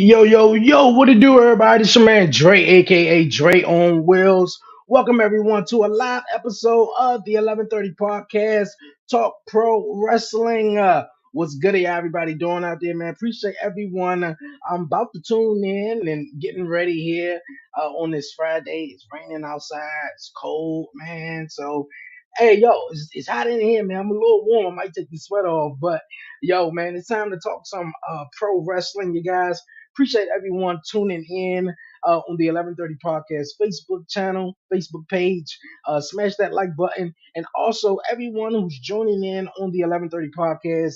Yo, yo, yo, what it do, everybody? It's your man Dre, aka Dre on Wheels. Welcome everyone to a live episode of the 11:30 podcast, Talk Pro Wrestling. What's good, everybody doing out there, man? Appreciate everyone. I'm about to tune in and getting ready here on this Friday. It's raining outside. It's cold, man. So, hey, yo, it's hot in here, man. I'm a little warm. I might take the sweater off, but yo, man, it's time to talk some pro wrestling, you guys. Appreciate everyone tuning in on the 11:30 podcast Facebook channel, Facebook page. Smash that like button, and also everyone who's joining in on the 11:30 podcast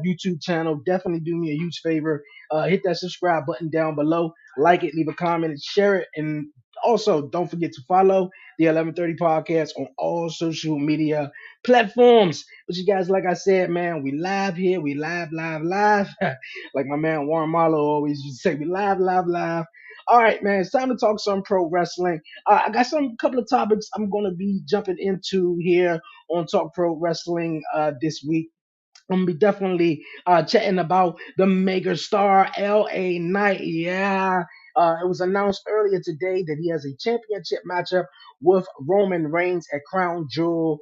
YouTube channel. Definitely do me a huge favor. Hit that subscribe button down below, like it, leave a comment, and share it, and also don't forget to follow the 11:30 podcast on all social media platforms. But you guys, like I said, man, we live here. We live. Like my man Warren Marlowe always used to say, we live, live, live. All right, man, it's time to talk some pro wrestling. I got some couple of topics I'm going to be jumping into here on Talk Pro Wrestling this week. I'm gonna be definitely chatting about the Megastar LA Knight. Yeah, it was announced earlier today that he has a championship matchup with Roman Reigns at Crown Jewel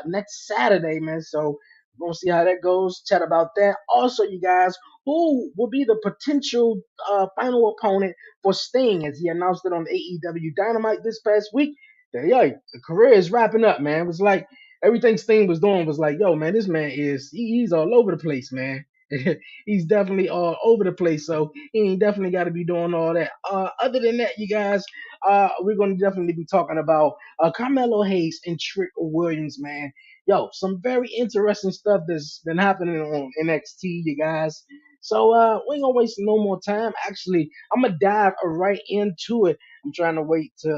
next Saturday, man. So we're gonna see how that goes. Chat about that. Also, you guys, who will be the potential final opponent for Sting, as he announced it on AEW Dynamite this past week? That, yo, the career is wrapping up, man. It was like everything Sting was doing was like, yo, man, this man he's all over the place, man. He's definitely all over the place, so he ain't definitely got to be doing all that. Other than that, you guys, we're gonna definitely be talking about Carmelo Hayes and Trick Williams, man. Yo, some very interesting stuff that's been happening on NXT, you guys. So we ain't gonna waste no more time. Actually, I'm gonna dive right into it. I'm trying to wait to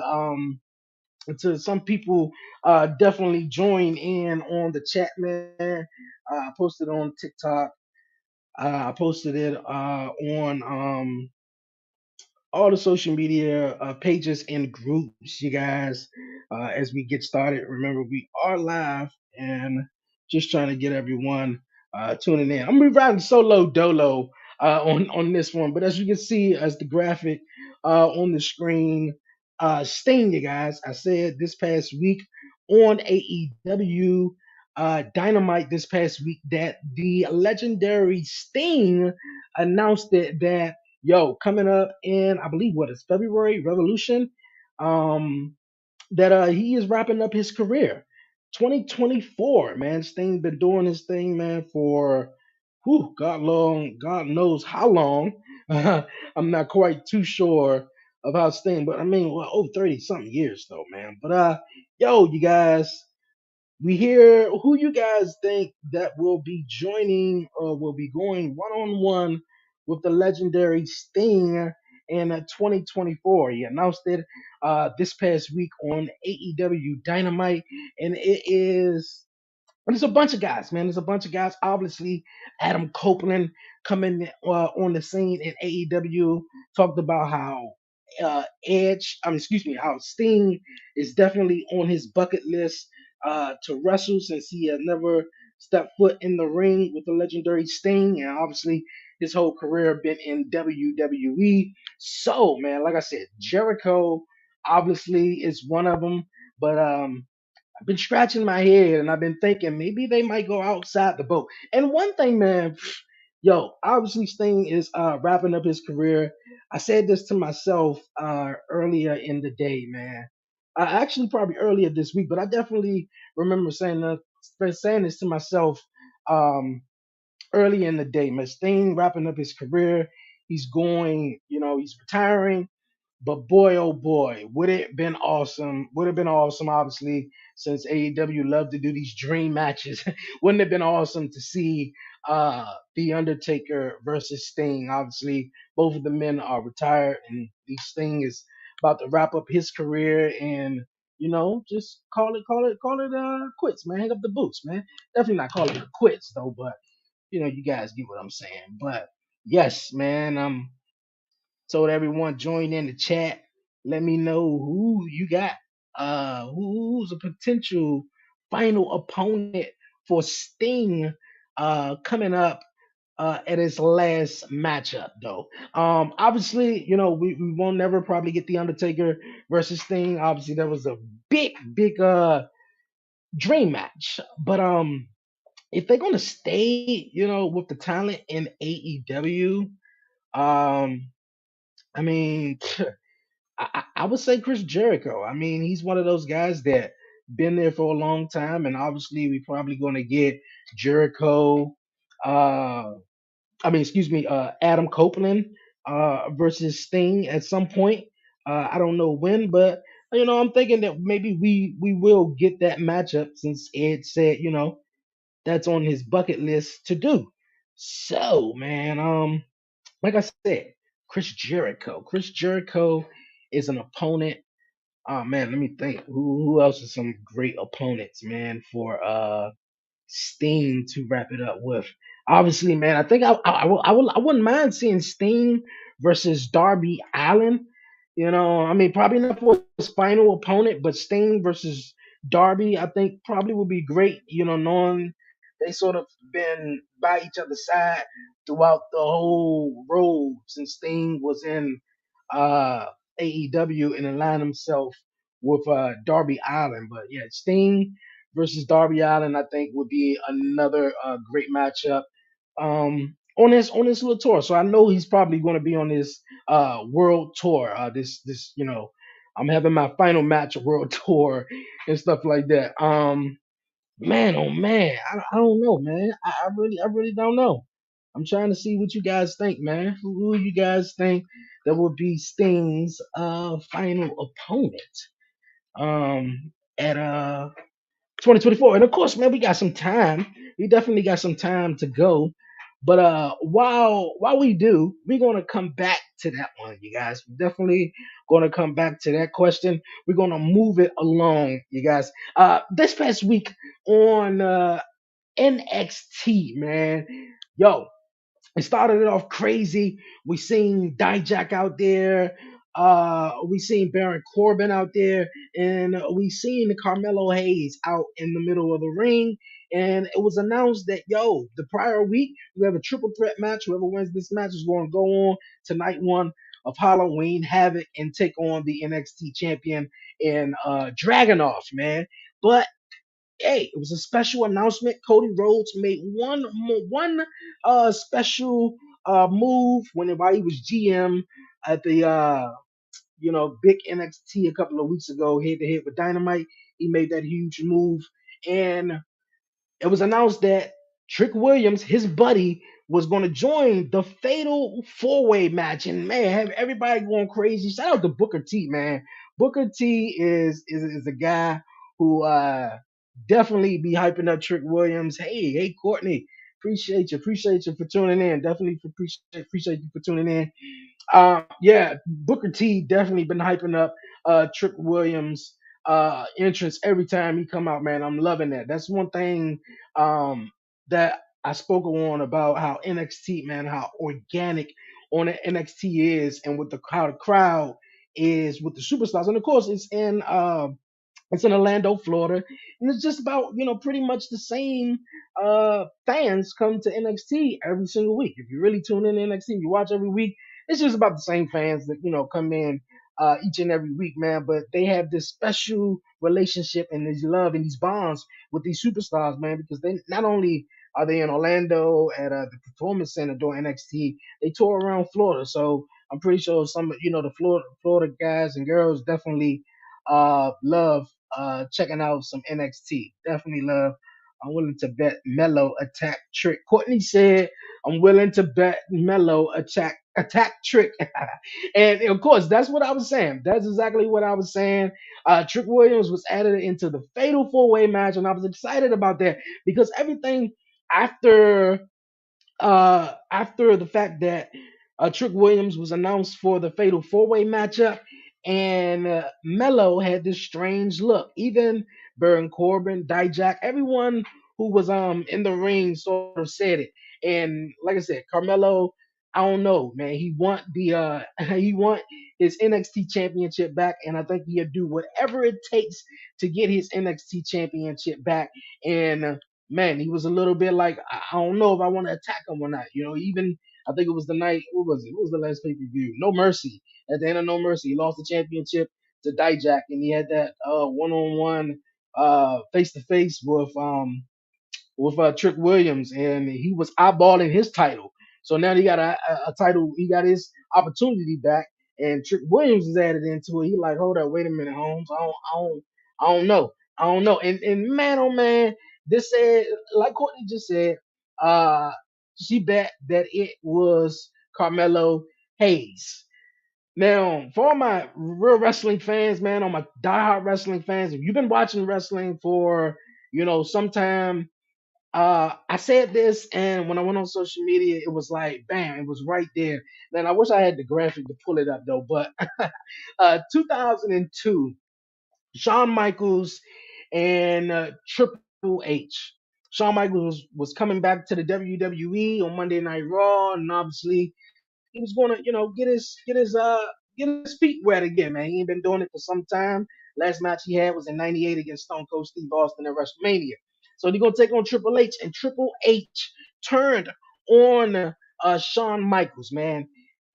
some people definitely join in on the chat, man. I posted on TikTok. I posted it on all the social media pages and groups, you guys. As we get started, remember we are live and just trying to get everyone tuning in. I'm gonna be riding solo dolo on this one, but as you can see, as the graphic on the screen, Sting, you guys. I said this past week on AEW Dynamite this past week that the legendary Sting announced that coming up in I believe what is February Revolution, um, that he is wrapping up his career. 2024, man. Sting been doing his thing, man, for God knows how long. I'm not quite too sure about Sting, but I mean, well, over 30 something years though, man. But you guys, we hear who you guys think that will be joining or will be going one on one with the legendary Sting in 2024. He announced it this past week on AEW Dynamite, and it's a bunch of guys, man. There's a bunch of guys. Obviously, Adam Copeland coming on the scene in AEW talked about how how Sting is definitely on his bucket list to wrestle since he had never stepped foot in the ring with the legendary Sting, and obviously his whole career been in WWE. So, man, like I said, Jericho obviously is one of them, but I've been scratching my head and I've been thinking maybe they might go outside the boat. And one thing, man, obviously Sting is wrapping up his career. I said this to myself earlier in the day, man. Actually, probably earlier this week, but I definitely remember saying this to myself early in the day. Man, Sting wrapping up his career. He's going, he's retiring. But boy, oh boy, would it been awesome? Would have been awesome, obviously, since AEW loved to do these dream matches. Wouldn't it have been awesome to see The Undertaker versus Sting? Obviously, both of the men are retired, and the Sting is about to wrap up his career and just call it quits, man. Hang up the boots, man. Definitely not call it quits though, but you guys get what I'm saying. But yes, man, told everyone join in the chat. Let me know who you got. Who's a potential final opponent for Sting coming up at his last matchup, though. Obviously, we won't never probably get the Undertaker versus Sting. Obviously, that was a big dream match. But if they're gonna stay, with the talent in AEW, um, I mean, I would say Chris Jericho. I mean, he's one of those guys that been there for a long time, and obviously, we're probably gonna get Jericho. Uh, excuse me, Adam Copeland versus Sting at some point. I don't know when, but I'm thinking that maybe we will get that matchup since Ed said that's on his bucket list to do. So man, like I said, Chris Jericho. Chris Jericho is an opponent. Oh man, let me think. Who else is some great opponents, man, for Sting to wrap it up with. Obviously, man, I think I wouldn't mind seeing Sting versus Darby Allen. I mean, probably not for his final opponent, but Sting versus Darby, I think probably would be great. Knowing they sort of been by each other's side throughout the whole road since Sting was in uh, AEW and aligned himself with Darby Allen. But yeah, Sting versus Darby Allen, I think would be another great matchup on his little tour. So I know he's probably going to be on this world tour. This I'm having my final match world tour and stuff like that. Man, oh man, I don't know, man. I really don't know. I'm trying to see what you guys think, man. Who you guys think that would be Sting's final opponent at 2024. And of course, man, we got some time. We definitely got some time to go. But while we do, we're gonna come back to that one, you guys. We're definitely gonna come back to that question. We're gonna move it along, you guys. This past week on NXT, man. Yo, it started it off crazy. We seen Dijak out there. We seen Baron Corbin out there, and we seen Carmelo Hayes out in the middle of the ring. And it was announced that the prior week we have a triple threat match. Whoever wins this match is going to go on to night one of Halloween Havoc and take on the NXT champion in Dragonoff, man. But hey, it was a special announcement. Cody Rhodes made one special move while he was GM at the big NXT a couple of weeks ago, head to head with Dynamite. He made that huge move, and it was announced that Trick Williams, his buddy, was going to join the Fatal Four Way match, and man, have everybody going crazy. Shout out to Booker T, man. Booker T is a guy who definitely be hyping up Trick Williams. Hey, Courtney, appreciate you for tuning in. Definitely appreciate you for tuning in. Yeah, Booker T definitely been hyping up Trick Williams entrance every time he come out, man. I'm loving that. That's one thing that I spoke on about how NXT, man, how organic on the NXT is, and with how the crowd is with the superstars, and of course it's in Orlando, Florida, and it's just about pretty much the same fans come to NXT every single week. If you really tune in to NXT, you watch every week. It's just about the same fans that come in each and every week, man. But they have this special relationship and this love and these bonds with these superstars, man, because they not only are they in Orlando at the Performance Center during NXT, they tour around Florida. So I'm pretty sure some the Florida guys and girls definitely love checking out some NXT. Definitely love. I'm willing to bet Mello attack Trick. Courtney said, "I'm willing to bet Mello attack Trick," and of course that's what I was saying. That's exactly what I was saying. Trick Williams was added into the Fatal Four Way match, and I was excited about that because everything after after the fact that Trick Williams was announced for the Fatal Four Way matchup, and Mello had this strange look. Even Baron Corbin, Dijak, everyone who was in the ring sort of said it. And like I said, Carmelo, I don't know, man. He want the he want his NXT championship back, and I think he'll do whatever it takes to get his NXT championship back. And man, he was a little bit like, I don't know if I want to attack him or not. Even I think it was the night. What was it? What was the last pay per view? No Mercy. At the end of No Mercy, he lost the championship to Dijak, and he had that one on one face to face with Trick Williams, and he was eyeballing his title. So now he got a title. He got his opportunity back, and Trick Williams is added into it. He like, hold up, wait a minute, Holmes. I don't know. I don't know. And man, oh man, this said, like Courtney just said, uh, she bet that it was Carmelo Hayes. Now, for all my real wrestling fans, man, all my diehard wrestling fans, if you've been watching wrestling for some time, I said this, and when I went on social media, it was like, bam, it was right there. Then I wish I had the graphic to pull it up though. But 2002, Shawn Michaels and Triple H. Shawn Michaels was coming back to the WWE on Monday Night Raw, and obviously he was gonna, get his feet wet again, man. He ain't been doing it for some time. Last match he had was in '98 against Stone Cold Steve Austin at WrestleMania. So he's gonna take on Triple H, and Triple H turned on Shawn Michaels, man.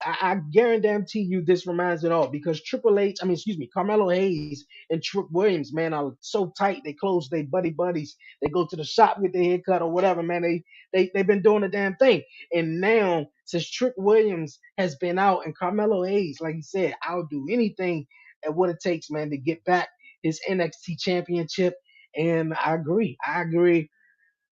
I guarantee you this reminds it all because Triple H, I mean, excuse me, Carmelo Hayes and Trick Williams, man, are so tight. They close, they buddies. They go to the shop, get their hair cut or whatever, man. They've been doing the damn thing. And now, since Trick Williams has been out and Carmelo Hayes, like he said, I'll do anything at what it takes, man, to get back his NXT championship. And I agree. I agree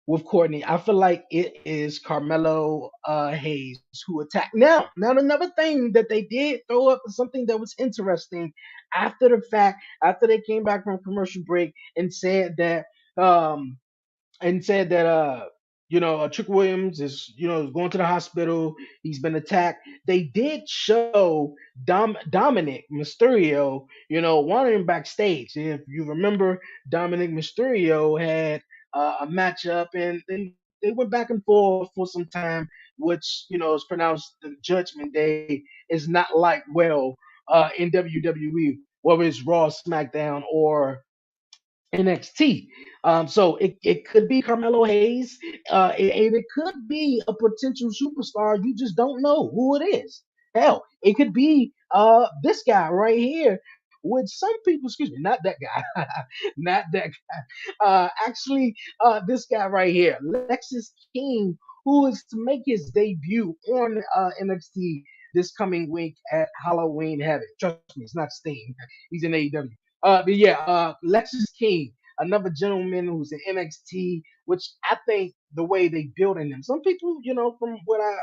with Courtney. I feel like it is Carmelo Hayes who attacked. Now another thing that they did throw up is something that was interesting after the fact, after they came back from commercial break um and said that Trick Williams is going to the hospital. He's been attacked. They did show Dominic Mysterio, wandering backstage. If you remember, Dominic Mysterio had a matchup, and they went back and forth for some time, which is pronounced the Judgment Day is not like well in WWE, whether it's Raw, SmackDown, or NXT. So it could be Carmelo Hayes, and it could be a potential superstar. You just don't know who it is. Hell, it could be this guy right here. Which some people, excuse me, not that guy, not that guy. Actually, this guy right here, Lexus King, who is to make his debut on NXT this coming week at Halloween Havoc. Trust me, it's not Sting. He's in AEW. But yeah, Lexus King, another gentleman who's in NXT, which I think the way they building him. Some people, from what I,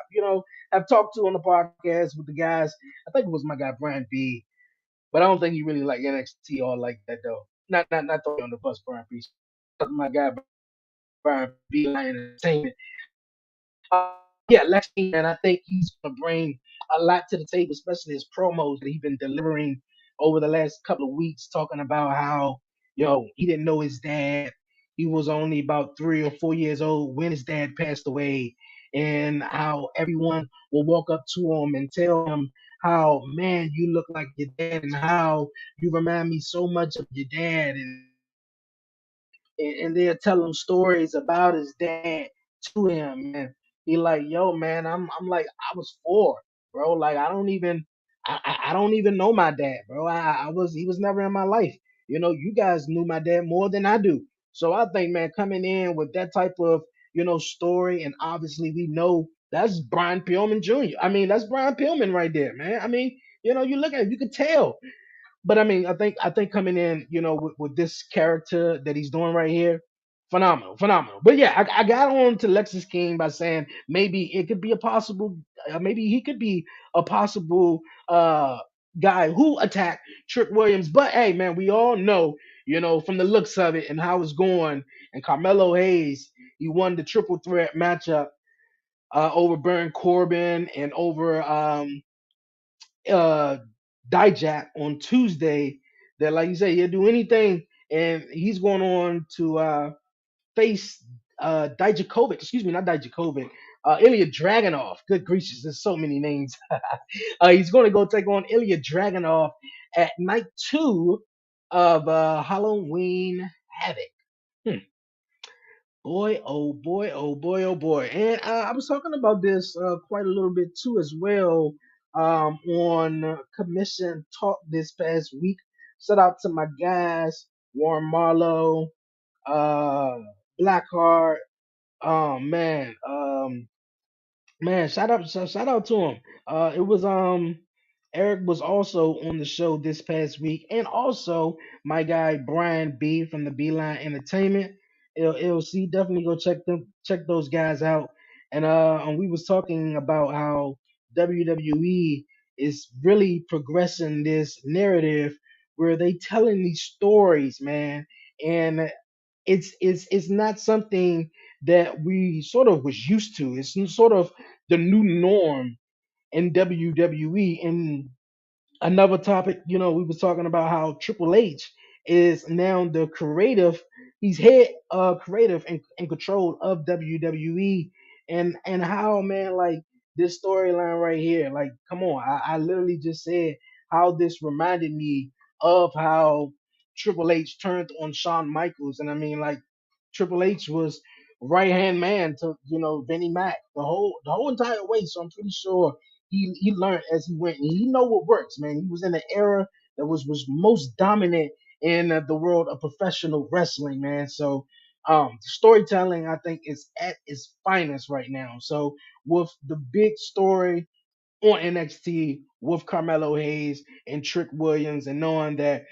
have talked to on the podcast with the guys, I think it was my guy Brian B, but I don't think he really like NXT all like that though. Not throwing on the bus, Brian B. My guy Brian B. Lion Entertainment. Uh, yeah, Lexi, and I think he's going to bring a lot to the table, especially his promos that he's been delivering over the last couple of weeks, talking about how, he didn't know his dad. He was only about 3 or 4 years old when his dad passed away, and how everyone will walk up to him and tell him how, man, you look like your dad, and how you remind me so much of your dad, and they'll tell him stories about his dad to him, and he like, yo, man, I'm like, I was 4, bro. Like, I don't even know my dad, bro. He was never in my life. You guys knew my dad more than I do. So I think, man, coming in with that type of story, and obviously we know that's Brian Pillman Jr. I mean, that's Brian Pillman right there, man. I mean, you look at it, you could tell, but I mean, I think coming in, with this character that he's doing right here, phenomenal, phenomenal. But yeah, I got on to Lexus King by saying maybe it could be a possible, maybe he could be a possible guy who attacked Trick Williams. But hey, man, we all know, from the looks of it and how it's going, and Carmelo Hayes, he won the triple threat matchup over Baron Corbin and over uh Dijak on Tuesday, that like you say, he'll do anything, and he's going on to face Dijakovic, excuse me, not Dijakovic, Ilya Dragunov. Good gracious, there's so many names. He's going to go take on Ilya Dragunov at night 2 of Halloween Havoc. Hmm. Boy, oh boy, oh boy, oh boy. And I was talking about this quite a little bit too as well on Commission Talk this past week. Shout out to my guys, Warren Marlowe, uh, Blackheart. Oh man, man, shout out to him. It was Eric was also on the show this past week, and also my guy Brian B from the Beeline Entertainment. LLC, definitely go check those guys out. And we was talking about how WWE is really progressing this narrative where they telling these stories, man, and it's not something that we sort of was used to. It's sort of the new norm in WWE. And another topic, we was talking about how Triple H is now the creative. He's head creative and control of WWE, and how, man, like this storyline right here. Like, come on, I literally just said how this reminded me of how Triple H turned on Shawn Michaels, and I mean, like, Triple H was right hand man to Vinnie Mac the whole entire way. So I'm pretty sure he learned as he went, and he know what works, man. He was in an era that was most dominant in the world of professional wrestling, man. So storytelling, I think, is at its finest right now. So with the big story on NXT with Carmelo Hayes and Trick Williams, and knowing that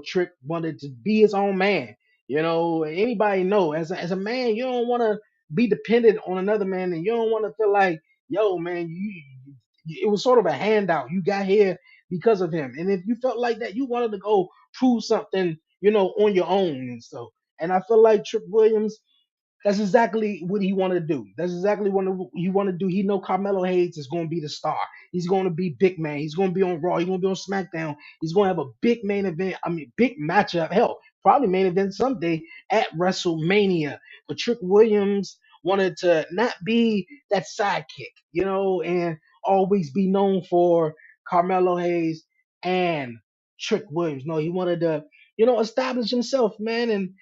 Trick wanted to be his own man. Anybody know, as a man, you don't want to be dependent on another man, and you don't want to feel like, yo, man, it was sort of a handout. You got here because of him, and if you felt like that, you wanted to go prove something, on your own and so. And I feel like Trick Williams, that's exactly what he wanted to do. That's exactly what he wanted to do. He know Carmelo Hayes is going to be the star. He's going to be big man. He's going to be on Raw. He's going to be on SmackDown. He's going to have a big main event. I mean, big matchup. Hell, probably main event someday at WrestleMania. But Trick Williams wanted to not be that sidekick, and always be known for Carmelo Hayes and Trick Williams. No, he wanted to, establish himself, man. And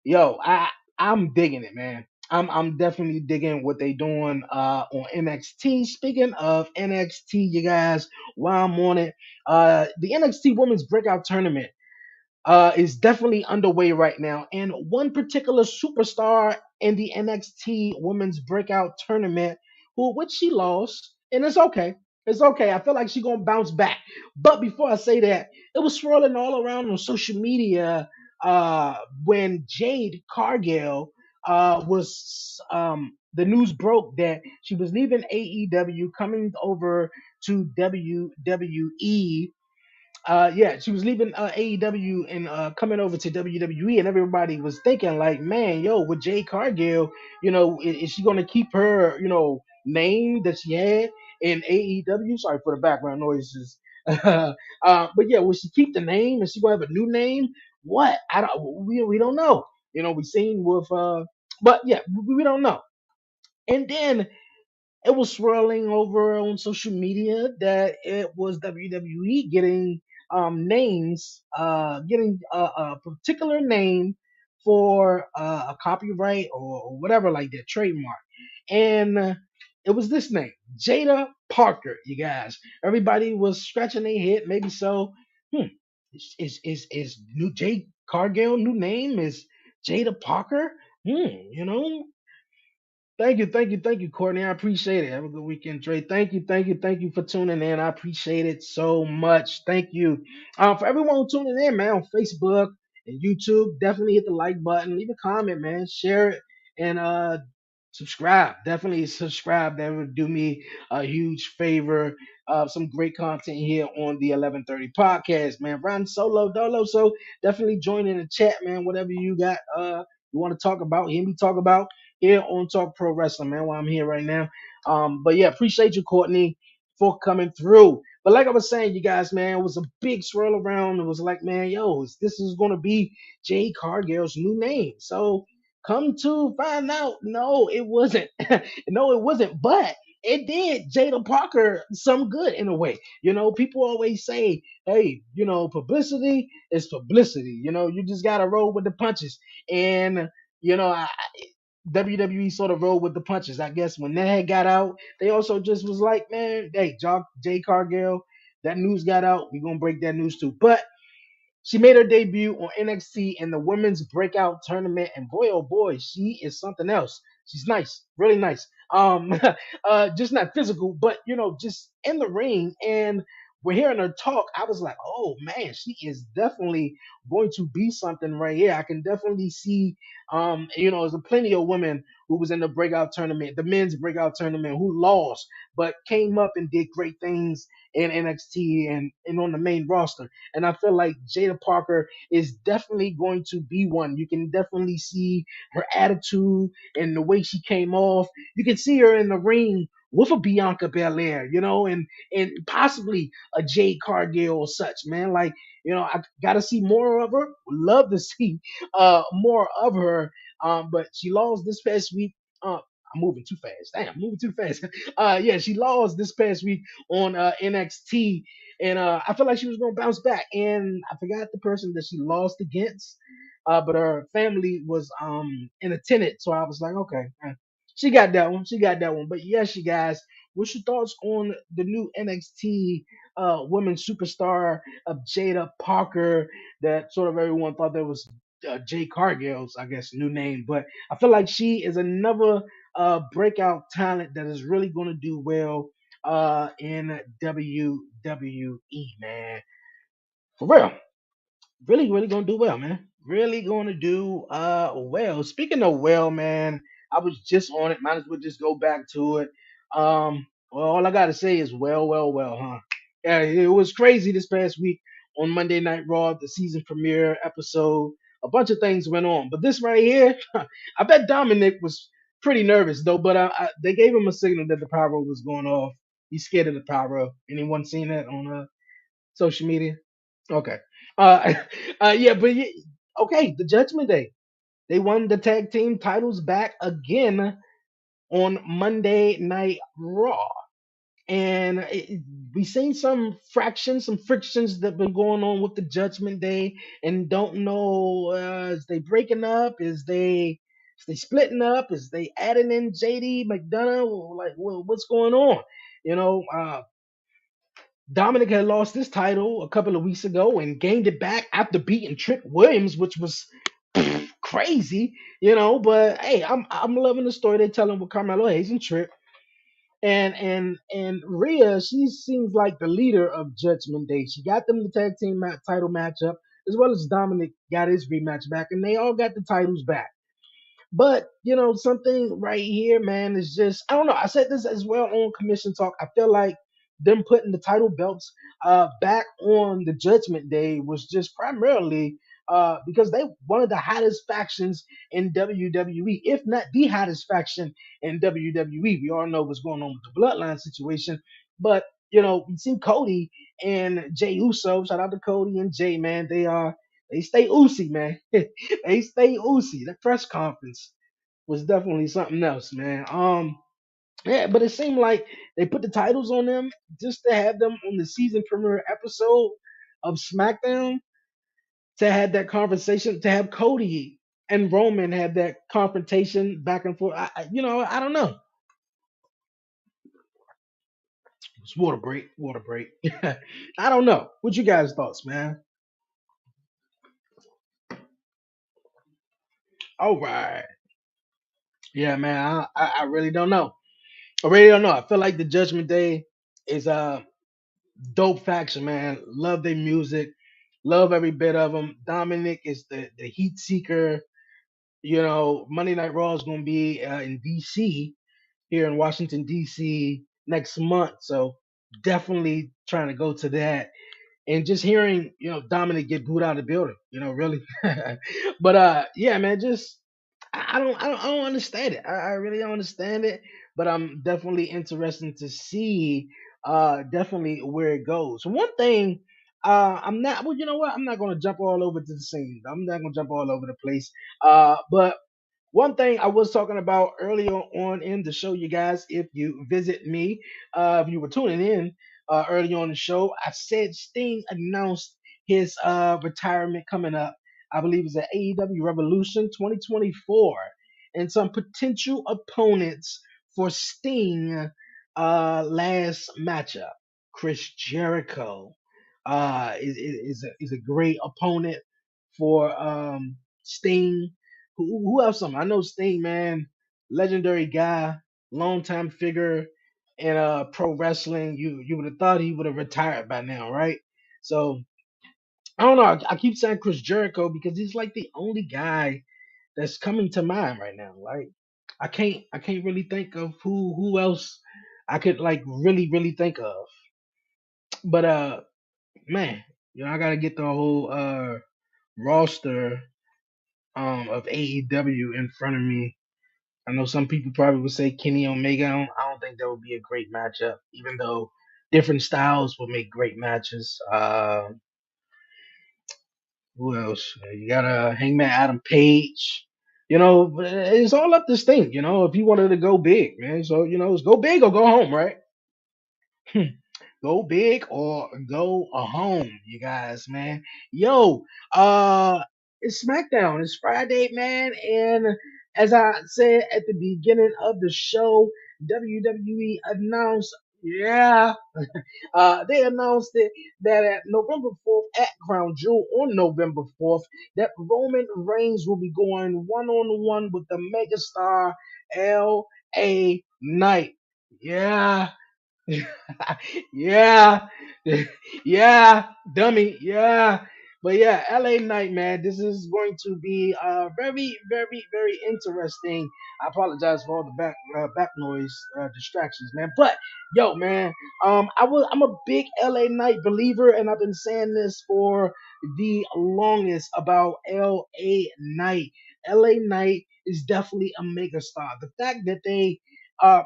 yo, I'm digging it, man. I'm definitely digging what they doing on NXT. Speaking of NXT, you guys, while I'm on it, the NXT Women's Breakout Tournament is definitely underway right now. And one particular superstar in the NXT Women's Breakout Tournament, which she lost, and it's okay. It's okay. I feel like she's gonna bounce back. But before I say that, it was swirling all around on social media when Jade Cargill was the news broke that she was leaving AEW, coming over to WWE. Yeah, she was leaving AEW and coming over to WWE, and everybody was thinking like, man, yo, with Jay Cargill, is she gonna keep her, name that she had in AEW? Sorry for the background noises. But yeah, will she keep the name? Is she gonna have a new name? What? We don't know. We seen with but yeah, we don't know. And then it was swirling over on social media that it was WWE getting getting a particular name for a copyright or whatever, like that trademark. And it was this name, Jada Parker. You guys, everybody was scratching their head. Maybe so. Hmm. Is new Jade Cargill new name is Jada Parker? Thank you, Courtney. I appreciate it. Have a good weekend, Dre. Thank you for tuning in. I appreciate it so much. Thank you. For everyone who tuning in, man, on Facebook and YouTube, definitely hit the like button, leave a comment, man, share it, and subscribe. Definitely subscribe. That would do me a huge favor. Some great content here on the 11:30 podcast, man. Run solo dolo. So definitely join in the chat, man. Whatever you got, you want to talk about, hear me talk about here on Talk Pro Wrestling, man. While I'm here right now. But yeah, appreciate you, Courtney, for coming through. But like I was saying, you guys, man, it was a big swirl around. It was like, man, yo, this is gonna be Jay Cargill's new name. So come to find out, no, it wasn't. No, it wasn't. But it did Jada Parker some good in a way. People always say, hey, publicity is publicity. You just gotta roll with the punches. And you know, WWE sort of rolled with the punches. I guess when that had got out, they also just was like, man, hey, Jay Cargill, that news got out. We're gonna break that news too. But she made her debut on NXT in the women's breakout tournament, and boy, oh boy, she is something else. She's nice, really nice. Just not physical, but just in the ring. And we're hearing her talk. I was like, oh man, she is definitely going to be something right here. I can definitely see, there's a plenty of women who was in the breakout tournament, the men's breakout tournament, who lost, but came up and did great things in NXT and on the main roster. And I feel like Jada Parker is definitely going to be one. You can definitely see her attitude and the way she came off. You can see her in the ring with a Bianca Belair, and possibly a Jade Cargill or such, man. Like, I gotta see more of her. Would love to see more of her. But she lost this past week. I'm moving too fast. Damn, I'm moving too fast. Yeah, she lost this past week on NXT, and I feel like she was gonna bounce back. And I forgot the person that she lost against, but her family was in attendance, so I was like, okay, she got that one. She got that one. But yes, you guys, what's your thoughts on the new NXT women's superstar of Jada Parker? That sort of everyone thought that was Jay Cargill's, I guess, new name, but I feel like she is another breakout talent that is really going to do well in WWE, man. For real, really, really gonna do well, man. Really gonna do well. Speaking of well, man, I was just on it. Might as well just go back to it. Well, all I gotta say is well, huh? Yeah, it was crazy this past week on Monday Night Raw, the season premiere episode. A bunch of things went on, but this right here, I bet Dominic was pretty nervous though. But they gave him a signal that the pyro was going off. He's scared of the pyro. Anyone seen that on social media? Okay. Uh, yeah, but okay, the Judgment Day. They won the tag team titles back again on Monday Night Raw. And we seen some fractions, some frictions that been going on with the Judgment Day, and don't know is they breaking up, is they splitting up, is they adding in JD McDonough, like what's going on? You know, Dominic had lost his title a couple of weeks ago and gained it back after beating Trick Williams, which was crazy, But hey, I'm loving the story they're telling with Carmelo Hayes and Trick, and Rhea. She seems like the leader of Judgment Day. She got them the tag team title matchup as well as Dominic got his rematch back, and they all got the titles back. But something right here, man, is just I don't know. I said this as well on Commission Talk. I feel like them putting the title belts back on the Judgment Day was just primarily because they one of the hottest factions in WWE, if not the hottest faction in WWE. We all know what's going on with the Bloodline situation, but we see Cody and Jay Uso. Shout out to Cody and Jay, man. They stay oozy, man. They stay oozy. The press conference was definitely something else, man. Yeah, but it seemed like they put the titles on them just to have them on the season premiere episode of SmackDown to have that conversation, to have Cody and Roman have that confrontation back and forth. I don't know. It's water break, water break. I don't know. What you guys thoughts, man? All right. Yeah, man. I really don't know. I really don't know. I feel like the Judgment Day is dope faction, man. Love their music. Love every bit of them. Dominic is the heat seeker. Monday Night Raw is going to be in DC, here in Washington, DC next month. So definitely trying to go to that. And just hearing, Dominic get booed out of the building, really. But yeah, man, just I don't understand it. I really don't understand it, but I'm definitely interested to see definitely where it goes. One thing I'm not well, you know what? I'm not gonna jump all over to the scene. I'm not gonna jump all over the place. But one thing I was talking about earlier on in the show, you guys, if you visit me, if you were tuning in early on the show, I said Sting announced his retirement coming up. I believe it's at AEW Revolution 2024. and some potential opponents for Sting last matchup. Chris Jericho is a great opponent for Sting. Who else? I know Sting, man, legendary guy, longtime figure in pro wrestling. You would have thought he would have retired by now, right? So I don't know. I keep saying Chris Jericho because he's like the only guy that's coming to mind right now. Like I can't really think of who else I could like really think of. But man, I gotta get the whole roster of AEW in front of me. I know some people probably would say Kenny Omega. I don't think that would be a great matchup, even though different styles will make great matches. Who else? You got Hangman Adam Page. But it's all up to Sting. If he wanted to go big, man. So it's go big or go home, right? Go big or go home, you guys, man. Yo, it's SmackDown. It's Friday, man, and as I said at the beginning of the show, WWE announced, yeah, they announced it that at November 4th at Crown Jewel on November 4th, that Roman Reigns will be going one-on-one with the Megastar L.A. Knight. Yeah, yeah, yeah, dummy, yeah. But yeah, LA Knight, man, this is going to be very, very, very interesting. I apologize for all the back noise distractions, man. But yo, man, I'm a big LA Knight believer, and I've been saying this for the longest about LA Knight. LA Knight is definitely a mega star. The fact that they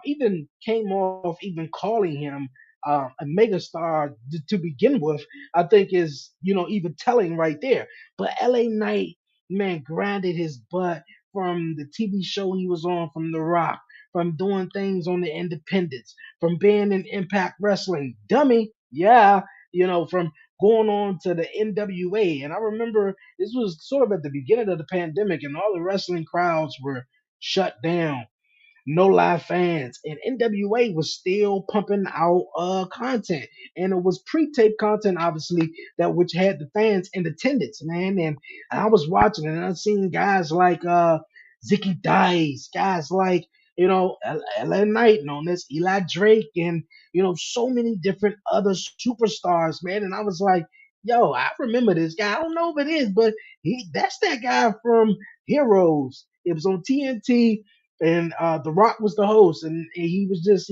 even came off even calling him a megastar to begin with, I think is even telling right there. But LA Knight, man, grinded his butt from the TV show he was on, from The Rock, from doing things on the Independents, from being in Impact Wrestling, dummy, yeah, from going on to the NWA. And I remember this was sort of at the beginning of the pandemic, and all the wrestling crowds were shut down, no live fans, and NWA was still pumping out content, and it was pre-tape content, obviously, that which had the fans in attendance, man. And I was watching it, and I seen guys like Zicky Dice, guys like LA Knight, known as Eli Drake, and so many different other superstars, man. And I was like, yo, I remember this guy. I don't know if it is, but that's that guy from Heroes. It was on TNT, and The Rock was the host, and he was just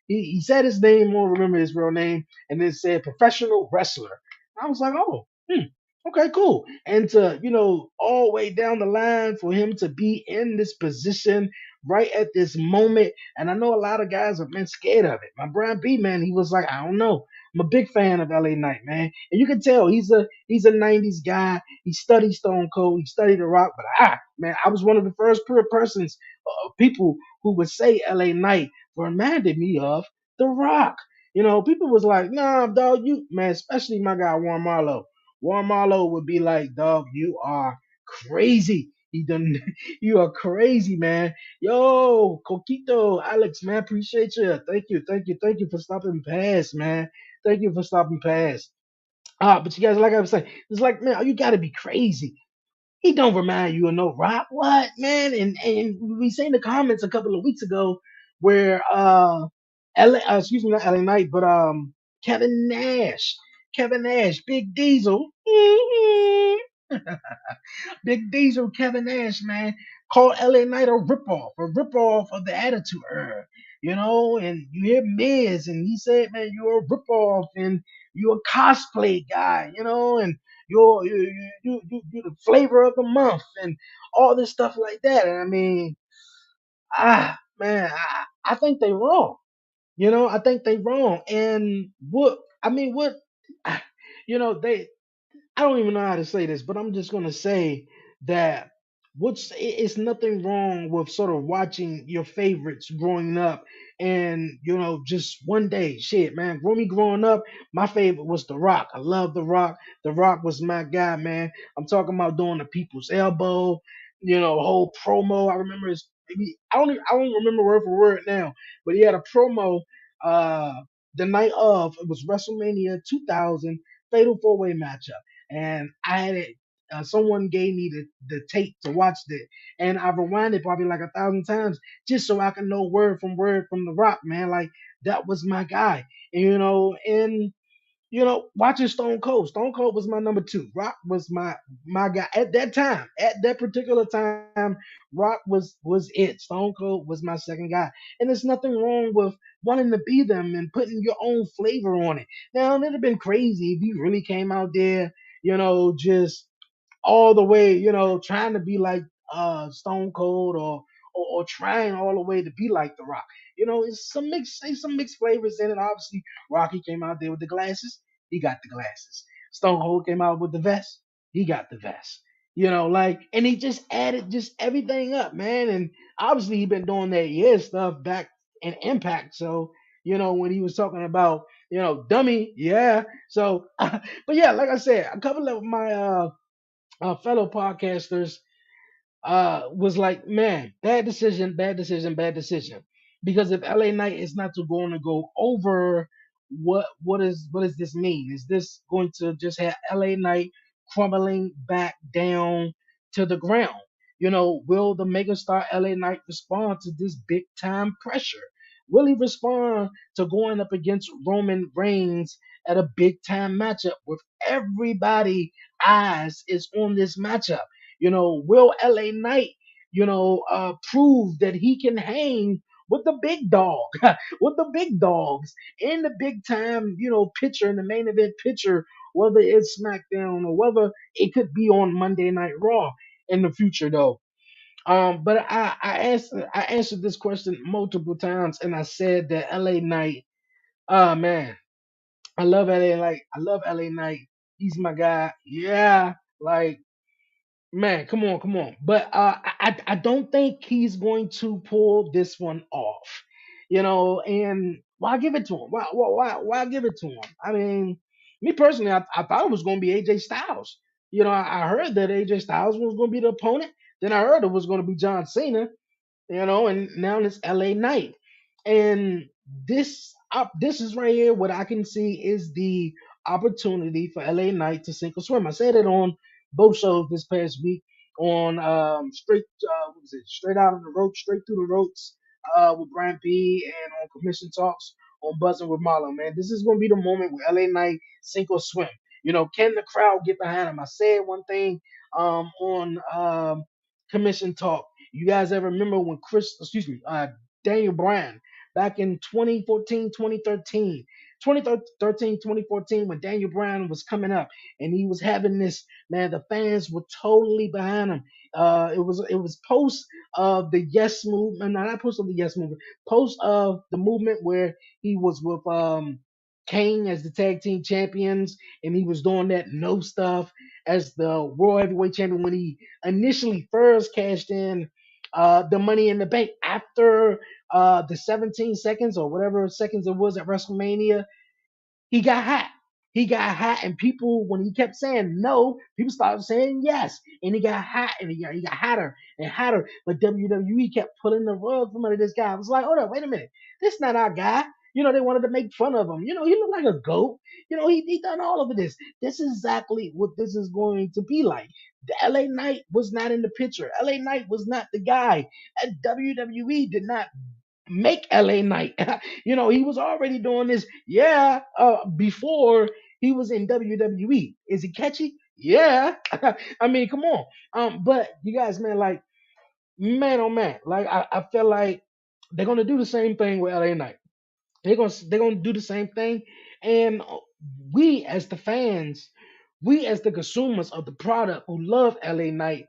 he said his name, won't remember his real name, and then said professional wrestler. I was like, oh, okay, cool. And to all the way down the line for him to be in this position right at this moment, and I know a lot of guys have been scared of it. My Brian B, man, he was like, I don't know. I'm a big fan of LA Knight, man, and you can tell he's a '90s guy. He studied Stone Cold, he studied The Rock, but man, I was one of the first persons, people who would say LA Knight reminded me of The Rock. People was like, nah, dog, you man, especially my guy Warren Marlowe. Warren Marlowe would be like, dog, you are crazy. He done, you are crazy, man. Yo, Coquito, Alex, man, appreciate you. Thank you for stopping past, man. Thank you for stopping past. But you guys, like I was saying, it's like, man, you gotta be crazy. He don't remind you of no Rock. What, man? And we seen the comments a couple of weeks ago where excuse me, not LA Knight, but Kevin Nash. Kevin Nash, Big Diesel. Big Diesel, Kevin Nash, man, called LA Knight a ripoff of the Attitude Era. And you hear Miz, and he said, man, you're a ripoff, and you're a cosplay guy, and you're the flavor of the month, and all this stuff like that. And I mean, man, I think they wrong. I think they wrong. And what, they I don't even know how to say this, but I'm just gonna say that it's nothing wrong with sort of watching your favorites growing up, and just one day, shit, man. Me growing up, my favorite was The Rock. I love The Rock. The Rock was my guy, man. I'm talking about doing the people's elbow. whole promo. I remember his maybe I don't remember word for word now, but he had a promo uh the night of it was WrestleMania 2000 Fatal Four Way matchup, and I had it. Someone gave me the tape to watch it, and I rewound it probably like 1,000 times just so I can know word from word from The Rock, man. Like that was my guy, and watching Stone Cold. Stone Cold was my number two. Rock was my guy at that time. At that particular time, Rock was it. Stone Cold was my second guy. And there's nothing wrong with wanting to be them and putting your own flavor on it. Now it'd have been crazy if you really came out there, just all the way, trying to be like Stone Cold or trying all the way to be like The Rock. It's some mixed flavors in it. Obviously, Rocky came out there with the glasses, he got the glasses. Stone Cold came out with the vest, he got the vest. And he just added just everything up, man. And obviously, he been doing that year stuff back in Impact. So, when he was talking about, dummy, yeah. So, but yeah, like I said, a couple of my fellow podcasters was like, man, bad decision, bad decision, bad decision. Because if LA Knight is not going to go over, what does this mean? Is this going to just have LA Knight crumbling back down to the ground? Will the megastar LA Knight respond to this big time pressure? Will he respond to going up against Roman Reigns at a big time matchup with everybody eyes is on this matchup? Will LA Knight, prove that he can hang with the big dog, with the big dogs in the big time, picture, in the main event picture, whether it's SmackDown or whether it could be on Monday Night Raw in the future, though. But I answered this question multiple times, and I said that LA Knight. Oh man, I love LA Knight. I love LA Knight. He's my guy. Yeah, like man, come on, come on. But I don't think he's going to pull this one off. And why give it to him? Why give it to him? I mean, me personally, I thought it was going to be AJ Styles. I heard that AJ Styles was going to be the opponent. Then I heard it was going to be John Cena, and now it's LA Knight. And this is right here what I can see is the opportunity for LA Knight to sink or swim. I said it on both shows this past week on what was it, straight out of the ropes, straight through the ropes with Brian P and on Commission Talks on Buzzing with Marlon. Man, this is gonna be the moment where LA Knight sink or swim. Can the crowd get behind him? I said one thing on Commission Talk. You guys ever remember when Daniel Bryan back in 2014, 2013, 2013, 2014, when Daniel Bryan was coming up and he was having this, man, the fans were totally behind him. It was post of the Yes movement, no, not post of the Yes movement, post of the movement where he was with Kane as the tag team champions, and he was doing that no stuff as the world heavyweight champion when he initially first cashed in the Money in the Bank after the 17 seconds or whatever seconds it was at WrestleMania. He got hot. He got hot, and people, when he kept saying no, people started saying yes, and he got hot, and he got hotter and hotter. But WWE kept pulling the rug from under this guy. I was like, hold up, wait a minute, this not our guy. They wanted to make fun of him. He looked like a goat. He done all of this. This is exactly what this is going to be like. The LA Knight was not in the picture. LA Knight was not the guy. And WWE did not make LA Knight. He was already doing this, yeah, before he was in WWE. Is he catchy? Yeah. I mean, come on. But you guys, man, like, man, oh man, like I feel like they're gonna do the same thing with LA Knight. They're gonna do the same thing, and we as the fans, we as the consumers of the product who love LA Knight,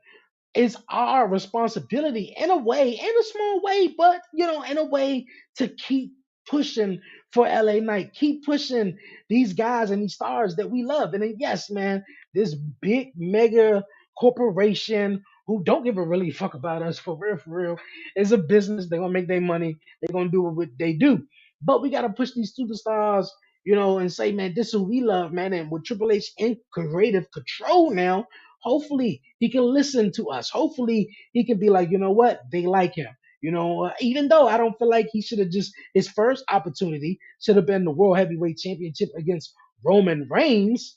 it's our responsibility in a way, in a small way, but in a way to keep pushing for LA Knight, keep pushing these guys and these stars that we love. And then yes, man, this big mega corporation who don't give a really fuck about us for real, is a business. They're gonna make their money. They're gonna do what they do. But we gotta push these superstars, and say, man, this is who we love, man. And with Triple H in creative control now, Hopefully he can listen to us. Hopefully he can be like, you know what, they like him. Even though I don't feel like he should have just his first opportunity should have been the World Heavyweight Championship against Roman Reigns.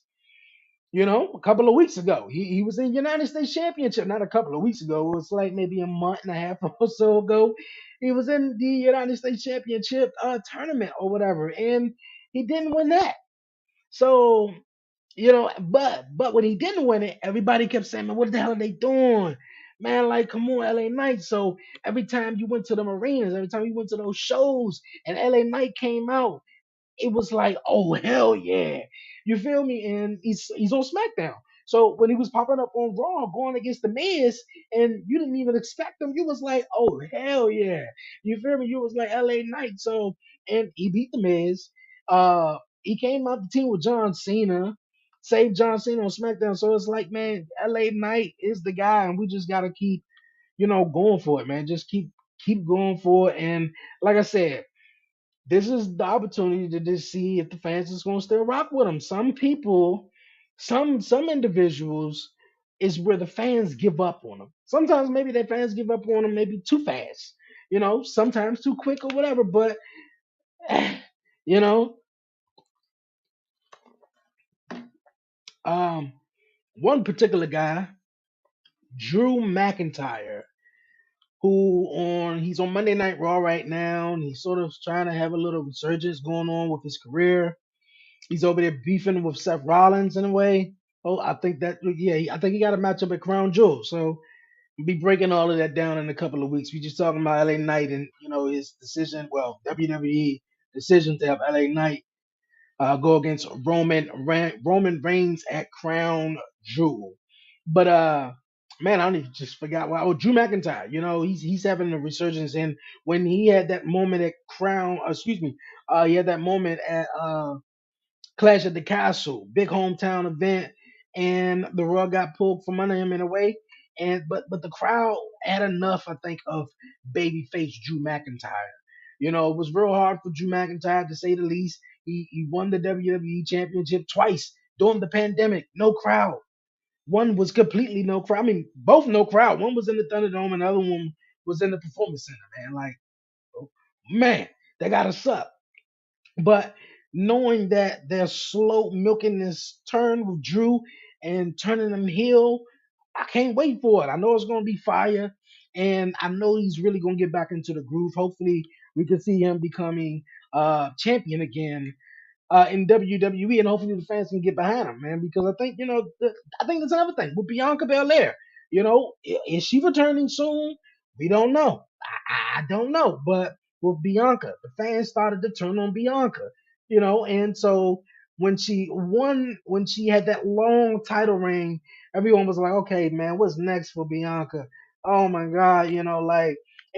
A couple of weeks ago, he was in United States Championship. Not a couple of weeks ago. It was like maybe a month and a half or so ago. He was in the United States Championship tournament or whatever, and he didn't win that. So but when he didn't win it, everybody kept saying, "Man, what the hell are they doing?" Man, like, come on, LA Knight. So every time you went to the arenas, every time you went to those shows, and LA Knight came out, it was like, oh hell yeah, you feel me? And he's on SmackDown. So when he was popping up on Raw, going against the Miz, and you didn't even expect him, you was like, oh hell yeah, you feel me? You was like LA Knight. So and he beat the Miz. He came out the team with John Cena, saved John Cena on SmackDown. So it's like, man, LA Knight is the guy, and we just gotta keep going for it, man. Just keep going for it. And like I said, this is the opportunity to just see if the fans is going to still rock with him. Some people, some individuals, is where the fans give up on them. Sometimes maybe their fans give up on them maybe too fast, sometimes too quick or whatever. But you know, um, one particular guy, Drew McIntyre, he's on Monday Night Raw right now, and he's sort of trying to have a little resurgence going on with his career. He's over there beefing with Seth Rollins in a way. Oh, I think that yeah, I think he got a matchup at Crown Jewel. So we'll be breaking all of that down in a couple of weeks. We just talking about LA Knight and his decision. Well, WWE decision to have LA Knight go against Roman Reigns at Crown Jewel. But man, I don't even just forgot why. Oh, Drew McIntyre. He's having a resurgence, and when he had that moment at Crown, excuse me, he had that moment at Clash at the Castle, big hometown event, and the rug got pulled from under him in a way. And but the crowd had enough, I think, of babyface Drew McIntyre. It was real hard for Drew McIntyre to say the least. He won the WWE Championship twice during the pandemic, no crowd. One was completely no crowd. I mean, both no crowd. One was in the Thunderdome, and the other one was in the Performance Center. Man, like, oh, man, that gotta suck. But knowing that they're slow milking this turn with Drew and turning him heel, I can't wait for it. I know it's going to be fire, and I know he's really going to get back into the groove. Hopefully, we can see him becoming champion again in WWE, and hopefully the fans can get behind him, man. Because I think I think that's another thing with Bianca Belair. Is she returning soon? We don't know. I don't know, but with Bianca, the fans started to turn on Bianca. And so when she had that long title reign, everyone was like, okay, man, what's next for Bianca? Oh my God,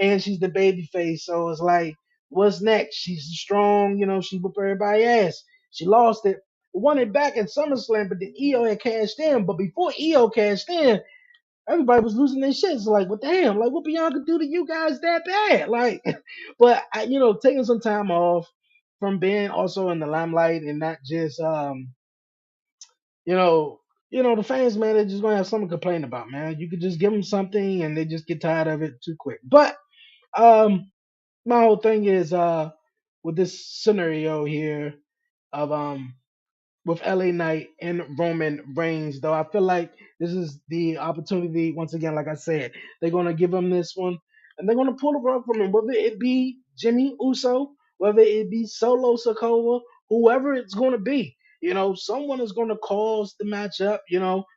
and she's the baby face, so it's like, what's next? She's strong, she whipped everybody ass. She lost it, won it back in SummerSlam, but then EO had cashed in. But before EO cashed in, everybody was losing their shit. It's like, what damn, like what Bianca do to you guys that bad? Like, but taking some time off from being also in the limelight and not just you know, the fans, man, they're just gonna have something to complain about, man. You could just give them something and they just get tired of it too quick. But my whole thing is with this scenario here of with LA Knight and Roman Reigns, though. I feel like this is the opportunity, once again, like I said, they're going to give him this one and they're going to pull the rug from him, whether it be Jimmy Uso, whether it be Solo Sokoa, whoever it's going to be. Someone is going to cause the matchup,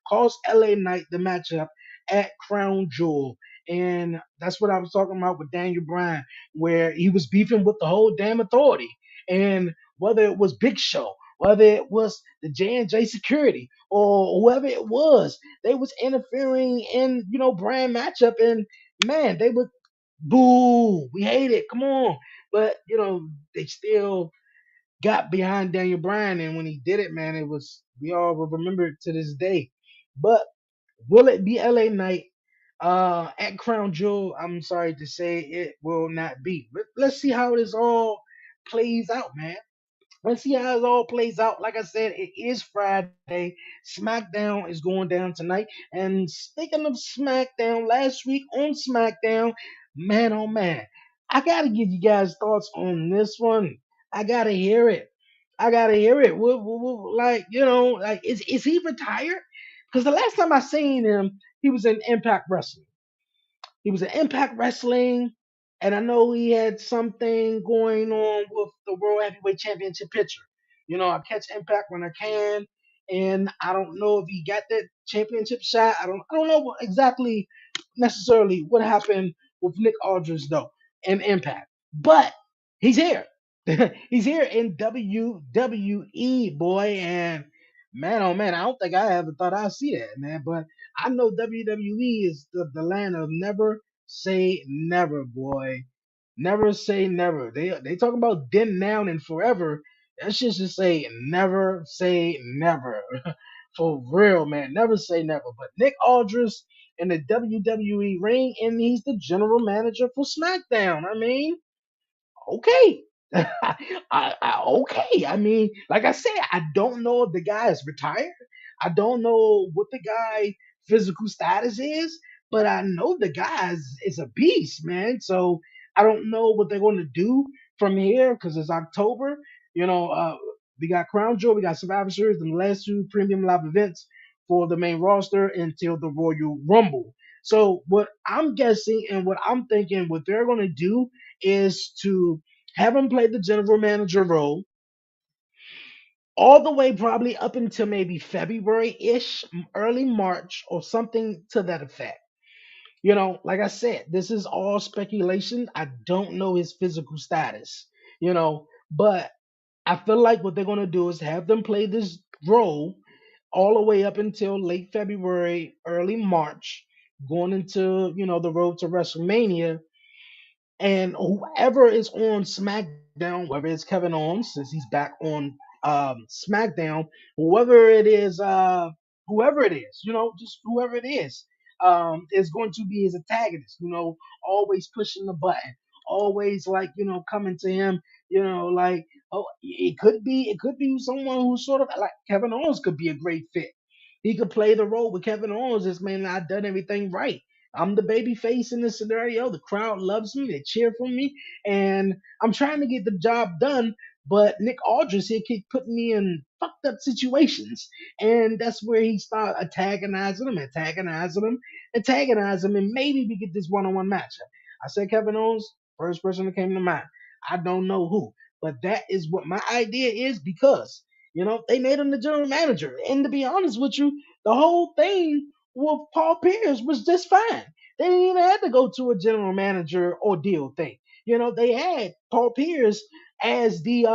cause LA Knight the matchup at Crown Jewel. And that's what I was talking about with Daniel Bryan, where he was beefing with the whole damn authority. And whether it was Big Show, whether it was the J&J security or whoever it was, they was interfering in, brand matchup, and man, they would boo, we hate it, come on. But, they still got behind Daniel Bryan, and when he did it, man, it was, we all will remember it to this day. But will it be LA Knight at Crown Jewel? I'm sorry to say it will not be. But let's see how this all plays out, man. Let's see how it all plays out. Like I said, it is Friday. SmackDown is going down tonight. And speaking of SmackDown, last week on SmackDown, man oh man, I gotta give you guys thoughts on this one. I gotta hear it. I gotta hear it. Like, like is he retired? Because the last time I seen him, he was in Impact Wrestling. He was in Impact Wrestling, and I know he had something going on with the World Heavyweight Championship picture. I catch Impact when I can, and I don't know if he got that championship shot. I don't know exactly necessarily what happened with Nick Aldridge though in Impact, but he's here. He's here in WWE, boy, and man, oh man, I don't think I ever thought I'd see that, man. But I know WWE is the land of never say never, boy. Never say never. They talk about then, now, and forever. That shit just say never say never. For real, man. Never say never. But Nick Aldris in the WWE ring, and he's the general manager for SmackDown. I mean, okay. Okay. I mean, like I said, I don't know if the guy is retired. I don't know what the guy physical status is, but I know the guy is a beast, man. So I don't know what they're going to do from here because it's October. We got Crown Jewel, we got Survivor Series, and the last two premium live events for the main roster until the Royal Rumble. So what I'm guessing and what I'm thinking, what they're going to do is to have him play the general manager role all the way probably up until maybe February ish, early March, or something to that effect. Like I said, this is all speculation. I don't know his physical status, but I feel like what they're going to do is have them play this role all the way up until late February, early March, going into, the road to WrestleMania, and whoever is on SmackDown, whether it's Kevin Owens, since he's back on SmackDown, whoever it is, just whoever it is going to be his antagonist. Always pushing the button, always like coming to him. Like, oh, it could be someone who's sort of like Kevin Owens could be a great fit. He could play the role, but Kevin Owens is, man, I've done everything right. I'm the baby face in this scenario. The crowd loves me. They cheer for me. And I'm trying to get the job done. But Nick Aldridge here keep putting me in fucked up situations. And that's where he started antagonizing him. And maybe we get this one-on-one match. I said Kevin Owens, first person that came to mind. I don't know who. But that is what my idea is because, they made him the general manager. And to be honest with you, the whole thing with Paul Pierce was just fine. They didn't even have to go to a general manager ordeal thing. They had Paul Pierce as the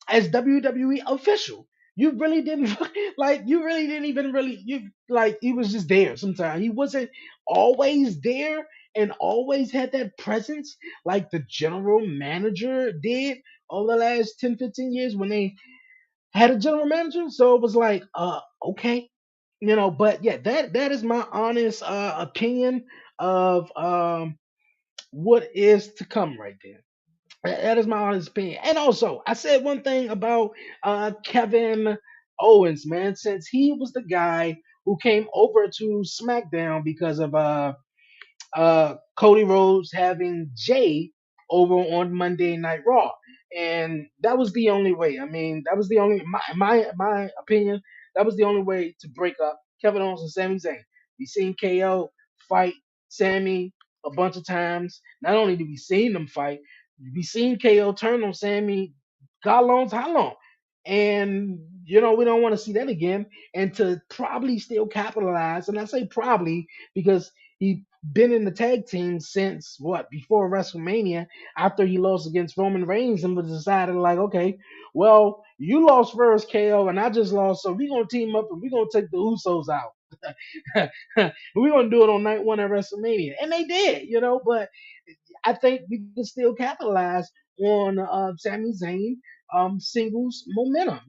as WWE official. You really didn't like. You really didn't even really. You like. He was just there. Sometimes he wasn't always there and always had that presence like the general manager did over the last 10, 15 years when they had a general manager. So it was like, okay, but yeah, that is my honest opinion of what is to come right there. That is my honest opinion. And also, I said one thing about Kevin Owens, man, since he was the guy who came over to SmackDown because of Cody Rhodes having Jay over on Monday Night Raw, and that was the only way. I mean, that was the only my opinion. That was the only way to break up Kevin Owens and Sami Zayn. We seen KO fight Sammy a bunch of times. Not only did we seen them fight, we seen KO turn on Sammy. God knows how long. And we don't want to see that again. And to probably still capitalize, and I say probably because he been in the tag team since what before WrestleMania after he lost against Roman Reigns and was decided like, okay, well, you lost first, KO, and I just lost, so we're gonna team up and we're gonna take the Usos out. We're gonna do it on night one at WrestleMania. And they did, but I think we can still capitalize on Sami Zayn singles momentum.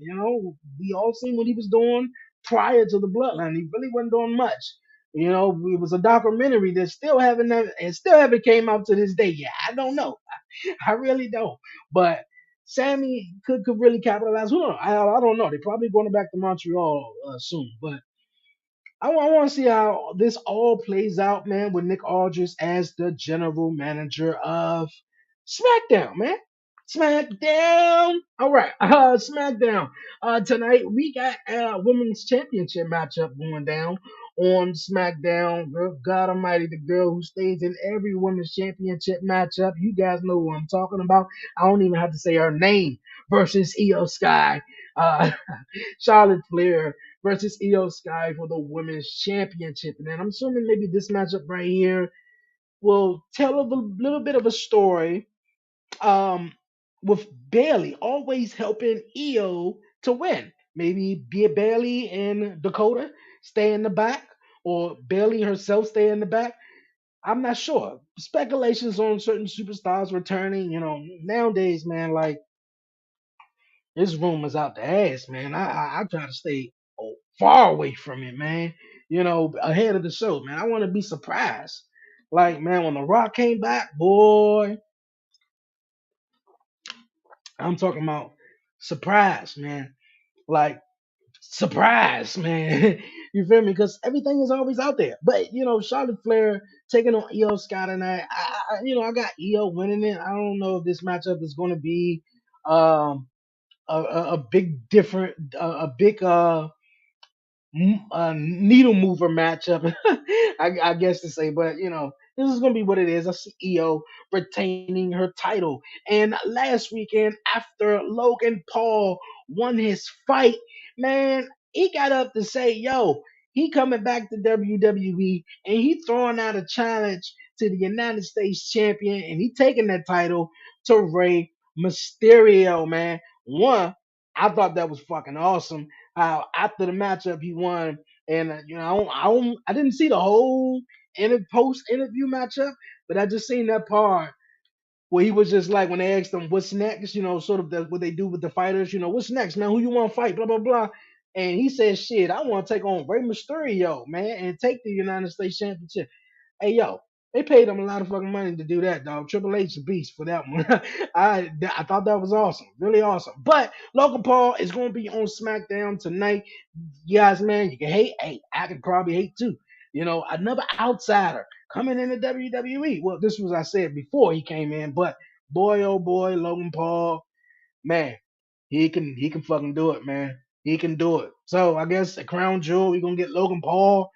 We all seen what he was doing prior to the bloodline. He really wasn't doing much. It was a documentary that still haven't and still haven't came out to this day. Yeah, I don't know. I really don't. But Sammy could really capitalize. Who knows? I don't know. They're probably going back to Montreal soon, but I want to see how this all plays out, man, with Nick Aldris as the general manager of SmackDown, man. SmackDown. All right, SmackDown. Tonight we got a women's championship matchup going down on SmackDown. Girl, God Almighty, the girl who stays in every women's championship matchup. You guys know who I'm talking about. I don't even have to say her name. Versus Io Sky. Uh, Charlotte Flair versus Io Sky for the women's championship. And then I'm assuming maybe this matchup right here will tell a little bit of a story um, with Bailey always helping Io to win. Maybe be it Bailey and Dakota stay in the back, or Bailey herself stay in the back. I'm not sure. Speculations on certain superstars returning. Nowadays, man, like this rumors out the ass, man. I try to stay far away from it, man. Ahead of the show, man. I want to be surprised. Like, man, when The Rock came back, boy, I'm talking about surprise, man. Like, surprise, man. You feel me? Because everything is always out there. But Charlotte Flair taking on Io Scott and I got Io winning it. I don't know if this matchup is going to be um a big different a big needle mover matchup, I guess to say. But this is gonna be what it is. I see Io retaining her title. And last weekend, after Logan Paul won his fight, man, he got up to say, "Yo, he coming back to WWE, and he throwing out a challenge to the United States champion, and he taking that title to Rey Mysterio." Man, one, I thought that was fucking awesome how after the matchup he won, and I didn't see the whole post interview matchup, but I just seen that part where he was just like when they asked him what's next, sort of what they do with the fighters, what's next, man, who you want to fight, blah blah blah, and he said, "Shit, I want to take on Rey Mysterio, man, and take the United States Championship." Hey yo, they paid him a lot of fucking money to do that, dog. Triple H a beast for that one. I thought that was awesome, really awesome. But Logan Paul is going to be on SmackDown tonight. You guys, man, you can hate. Hey, I could probably hate too. Another outsider coming into WWE. Well, this was I said before he came in, but boy, oh boy, Logan Paul, man, he can fucking do it, man. He can do it. So I guess the crown jewel, we're gonna get Logan Paul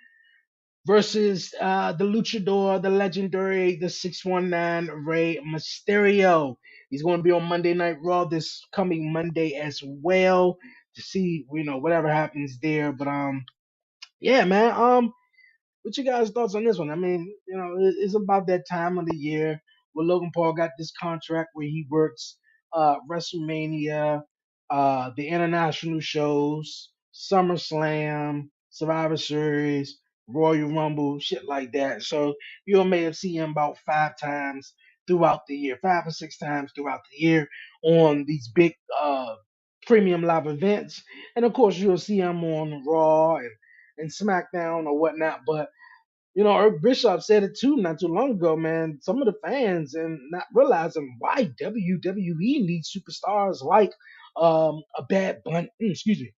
versus the luchador, the legendary, the 619 Rey Mysterio. He's going to be on Monday Night Raw this coming Monday as well to see, whatever happens there. But yeah, man. What you guys' thoughts on this one? I mean, it's about that time of the year where Logan Paul got this contract where he works WrestleMania, the international shows, SummerSlam, Survivor Series, Royal Rumble, shit like that. So you may have seen him about 5 times throughout the year, 5 or 6 times throughout the year on these big premium live events. And of course, you'll see him on Raw and SmackDown or whatnot. But Eric Bischoff said it too not too long ago, man. Some of the fans and not realizing why WWE needs superstars like a Bad Bunny, excuse me,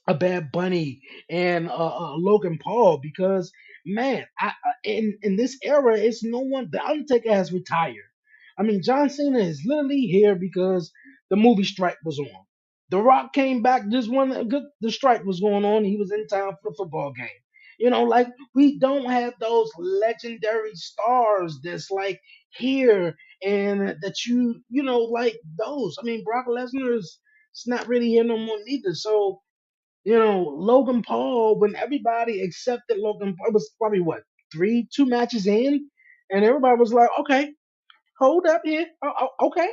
a Bad Bunny and Logan Paul, because man, in this era, it's no one. The Undertaker has retired. I mean, John Cena is literally here because the movie strike was on. The Rock came back just when the strike was going on. He was in town for the football game. Like we don't have those legendary stars that's like here and that like those. I mean, Brock Lesnar is it's not really here no more neither. So Logan Paul, when everybody accepted Logan Paul, it was probably what, 2 matches in, and everybody was like, okay, hold up here. Okay,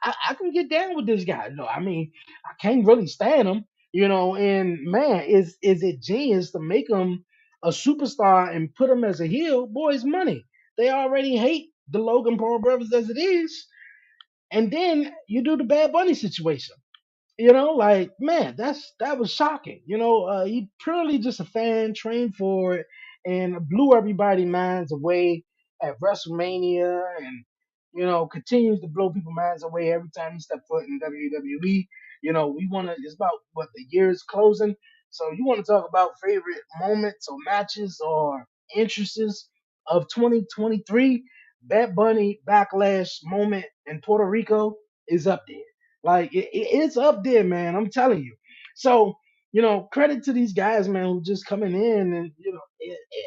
I can get down with this guy. No, I mean, I can't really stand him, and man, is it genius to make him a superstar and put him as a heel? Boys, money. They already hate the Logan Paul brothers as it is. And then you do the Bad Bunny situation. Like man, that was shocking. He purely just a fan, trained for it, and blew everybody minds away at WrestleMania, and continues to blow people's minds away every time he step foot in WWE. We want to. It's about what the year is closing, so you want to talk about favorite moments or matches or interests of 2023. Bad Bunny backlash moment in Puerto Rico is up there. Like it's up there, man. I'm telling you. So credit to these guys, man, who just coming in and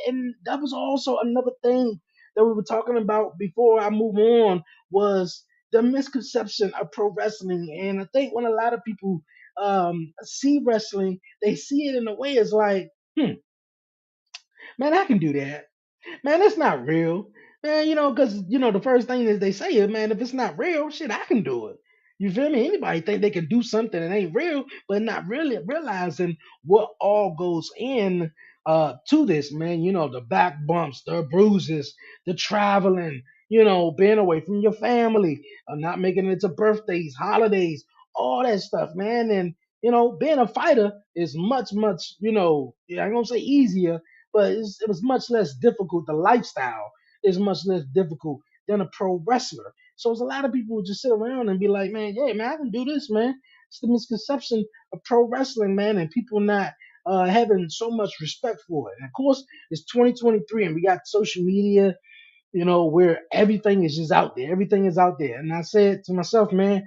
and that was also another thing that we were talking about before I move on was the misconception of pro wrestling. And I think when a lot of people see wrestling, they see it in a way as like, man, I can do that. Man, that's not real. Man, because the first thing that they say is, man, if it's not real, shit, I can do it. You feel me? Anybody think they can do something that ain't real, but not really realizing what all goes in to this, man. The back bumps, the bruises, the traveling, being away from your family, not making it to birthdays, holidays, all that stuff, man. And being a fighter is much, much, yeah, I'm gonna say easier, but it was much less difficult. The lifestyle is much less difficult than a pro wrestler. So it's a lot of people who just sit around and be like, man, yeah, man, I can do this, man. It's the misconception of pro wrestling, man, and people not having so much respect for it. And of course, it's 2023 and we got social media, where everything is just out there. Everything is out there. And I said to myself, man,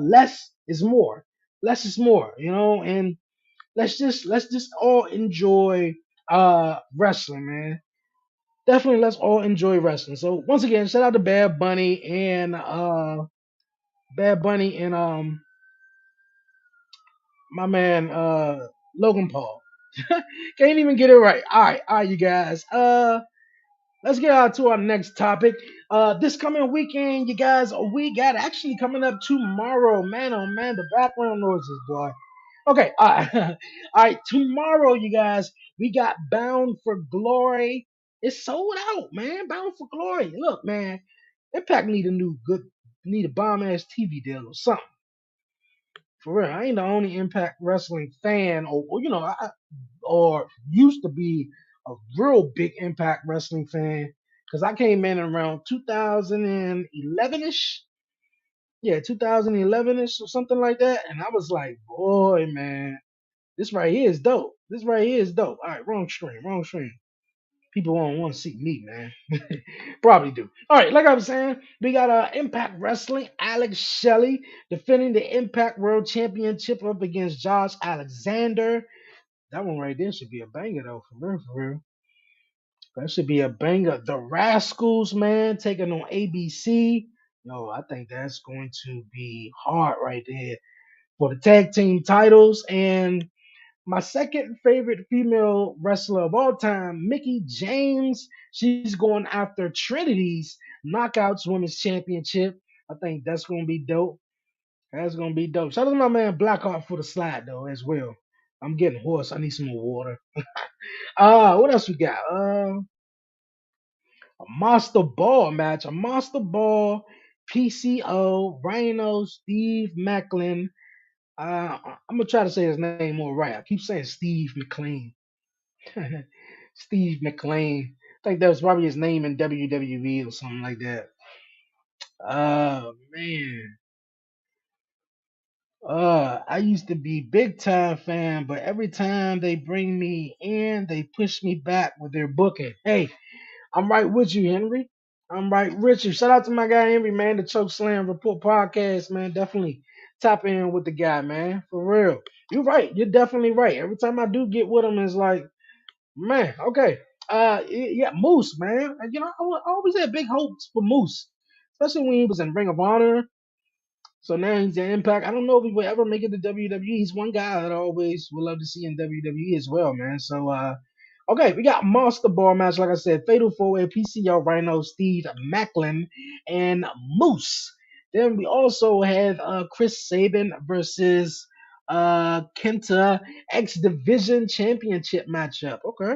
less is more. Less is more, and let's just all enjoy wrestling, man. Definitely let's all enjoy wrestling. So once again, shout out to Bad Bunny and my man Logan Paul. Can't even get it right. All right, you guys. Let's get on to our next topic. This coming weekend, you guys, we got actually coming up tomorrow. Man, oh man, the background noises, boy. Okay, all right. All right, tomorrow, you guys, we got Bound for Glory. It's sold out, man. Bound for Glory. Look, man, Impact need a bomb ass TV deal or something. For real, I ain't the only Impact Wrestling fan, or used to be a real big Impact Wrestling fan because I came in around 2011 ish. Yeah, 2011 ish or something like that. And I was like, boy, man, this right here is dope. This right here is dope. All right, wrong stream, wrong stream. People won't want to see me, man. Probably do. All right, like I was saying, we got Impact Wrestling. Alex Shelley defending the Impact World Championship up against Josh Alexander. That one right there should be a banger though, for real, for real. That should be a banger. The Rascals, man, taking on ABC. No, I think that's going to be hard right there for the tag team titles. And my second favorite female wrestler of all time, Mickey James. She's going after Trinity's Knockouts Women's Championship. I think that's going to be dope. That's going to be dope. Shout out to my man Blackheart for the slide, though, as well. I'm getting hoarse. I need some more water. What else we got? A Monster Ball match. A Monster Ball, PCO, Rhino, Steve Macklin. I'm gonna try to say his name more right. I keep saying Steve McLean. Steve McLean. I think that was probably his name in WWE or something like that. Oh man. I used to be big time fan, but every time they bring me in, they push me back with their booking. Hey, I'm right with you, Henry. I'm right with you. Shout out to my guy Henry, man, the Choke Slam Report podcast, man. Definitely tap in with the guy, man. For real. You're right. You're definitely right. Every time I do get with him, it's like, man, okay. Yeah, Moose, man. I always had big hopes for Moose, especially when he was in Ring of Honor. So now he's in Impact. I don't know if he will ever make it to WWE. He's one guy that I always would love to see in WWE as well, man. So, okay, we got Monster Ball match, like I said, Fatal 4-Way, PCO, Rhino, Steve Macklin, and Moose. Then we also have Chris Sabin versus Kenta X Division Championship matchup. Okay.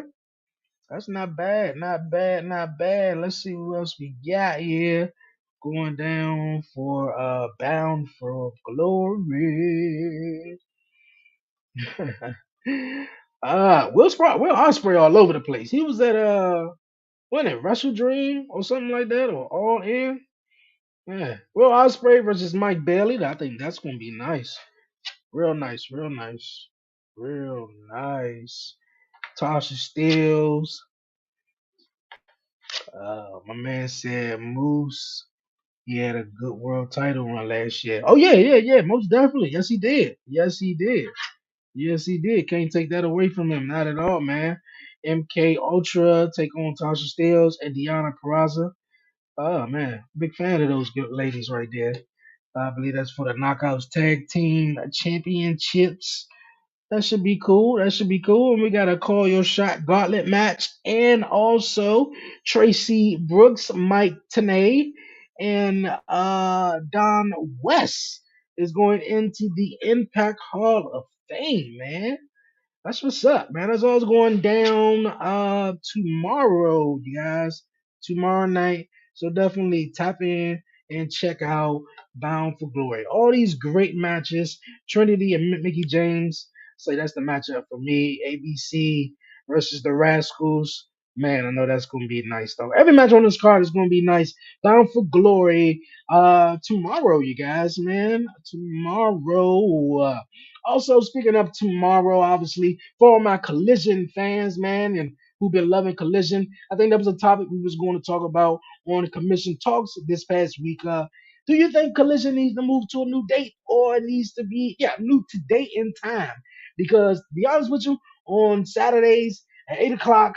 That's not bad, not bad, not bad. Let's see who else we got here. Going down for Bound for Glory. Will Ospreay all over the place. He was at what it Wrestle Dream or something like that or All In. Yeah. Will Ospreay versus Mike Bailey. I think that's gonna be nice. Real nice. Real nice. Real nice. Tasha Steeles. My man said Moose. He had a good world title run last year. Oh yeah, yeah, yeah. Most definitely. Yes, he did. Yes, he did. Yes, he did. Can't take that away from him. Not at all, man. MK Ultra take on Tasha Steeles and Deanna Peraza. Oh man, big fan of those good ladies right there. I believe that's for the Knockouts Tag Team Championships. That should be cool. That should be cool. And we got a Call Your Shot Gauntlet match. And also Tracy Brooks, Mike Tenay, and Don West is going into the Impact Hall of Fame, man. That's what's up, man. That's all's going down tomorrow, you guys. Tomorrow night. So definitely tap in and check out Bound for Glory. All these great matches. Trinity and Mickey James. Say that's the matchup for me. ABC versus the Rascals. Man, I know that's gonna be nice though. Every match on this card is gonna be nice. Bound for Glory. Tomorrow, you guys, man. Tomorrow. Also, speaking of tomorrow, obviously, for all my Collision fans, man, and who've been loving Collision, I think that was a topic we was going to talk about on the Commission Talks this past week. Do you think Collision needs to move to a new date or it needs to be, new to date in time? Because to be honest with you, on Saturdays at 8 o'clock,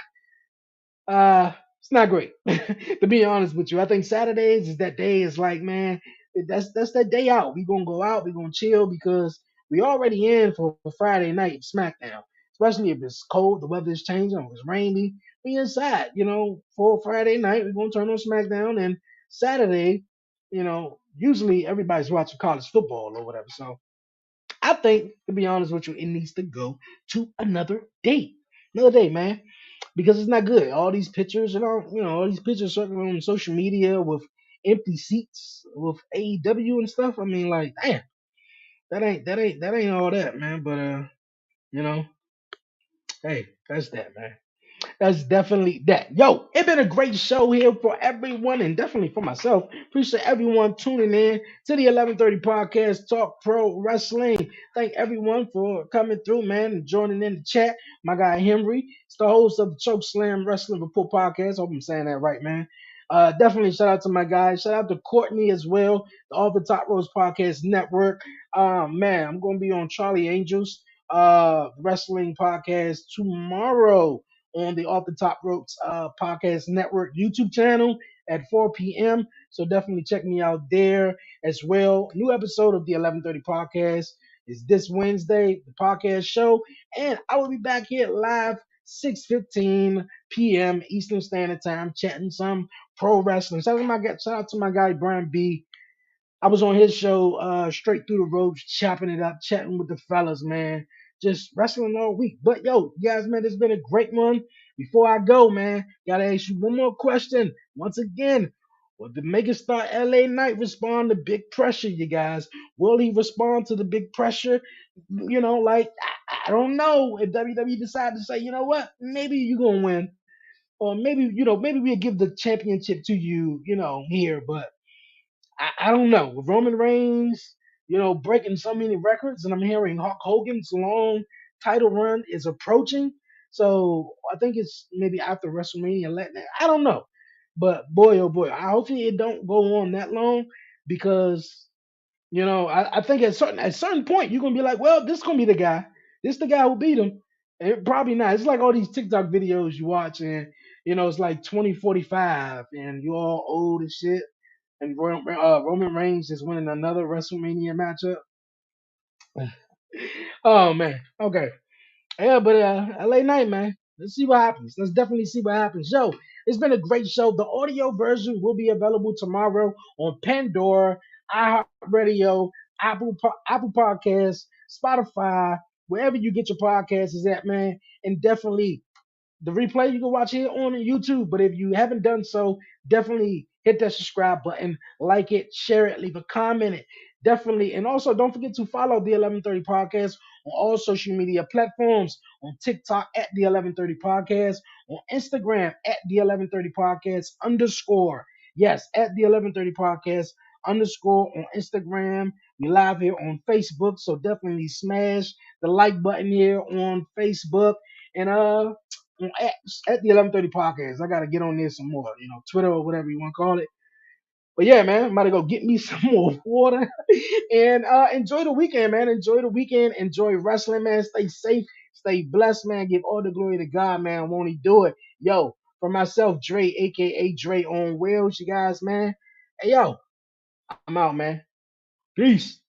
it's not great. To be honest with you, I think Saturdays is that day. Is like, man, that's that day out. We gonna go out. We gonna chill because we already in for Friday night SmackDown. Especially if it's cold, the weather's changing, or it's rainy. We inside, for Friday night. We're gonna turn on SmackDown and Saturday. Usually everybody's watching college football or whatever. So I think, to be honest with you, it needs to go to another day, man, because it's not good. All these pictures and all these pictures circling on social media with empty seats with AEW and stuff. I mean, like, damn, that ain't all that, man. But you know, hey, that's that, man. That's definitely that. Yo, it's been a great show here for everyone and definitely for myself. Appreciate everyone tuning in to the 11:30 podcast, Talk Pro Wrestling. Thank everyone for coming through, man, and joining in the chat. My guy Henry, it's the host of the Choke Slam Wrestling Report podcast. Hope I'm saying that right, man. Definitely shout out to my guys. Shout out to Courtney as well, the All the Top Rose Podcast Network. Man, I'm gonna be on Charlie Angels wrestling podcast tomorrow on the Off the Top Ropes Podcast Network YouTube channel at 4 p.m. So definitely check me out there as well. New episode of the 11:30 podcast is this Wednesday, the podcast show, and I will be back here live 6:15 p.m. Eastern Standard Time, chatting some pro wrestling. Shout out to my guy Brian B. I was on his show, straight through the ropes, chopping it up, chatting with the fellas, man. Just wrestling all week. But yo, guys, man, it's been a great one. Before I go, man, gotta ask you one more question. Once again, will the Megastar LA Knight respond to big pressure, you guys? Will he respond to the big pressure? I don't know if WWE decide to say, you know what, maybe you're gonna win, or maybe we'll give the championship to you, here, but I don't know. With Roman Reigns, breaking so many records, and I'm hearing Hulk Hogan's long title run is approaching. So I think it's maybe after WrestleMania. I don't know. But boy, oh boy, I hopefully it don't go on that long because I think at certain point you're gonna be like, well, this gonna be the guy. This the guy who beat him. And probably not. It's like all these TikTok videos you watch, and it's like 2045, and you all old and shit and Roman Reigns is winning another WrestleMania matchup. Oh man, okay, yeah, but LA Night, man. Let's see what happens. Let's definitely see what happens. Yo, it's been a great show. The audio version will be available tomorrow on Pandora, iHeartRadio, Apple Podcasts, Spotify, wherever you get your podcasts is at, man. And definitely the replay you can watch here on YouTube. But if you haven't done so, definitely hit that subscribe button, like it, share it, leave a comment. It definitely, and also don't forget to follow the 11:30 podcast on all social media platforms. On TikTok at the 11:30 podcast, on Instagram at the 11:30 podcast underscore. Yes, at the 11:30 podcast underscore on Instagram. We live here on Facebook, so definitely smash the like button here on Facebook and at the 11:30 podcast. I gotta get on there some more, Twitter or whatever you want to call it. But yeah, man, I'm about to go get me some more water and enjoy the weekend, man. Enjoy the weekend. Enjoy wrestling, man. Stay safe. Stay blessed, man. Give all the glory to God, man. Won't he do it? Yo, for myself, Dre, aka Dre on Wheels, you guys, man. Hey, yo, I'm out, man. Peace.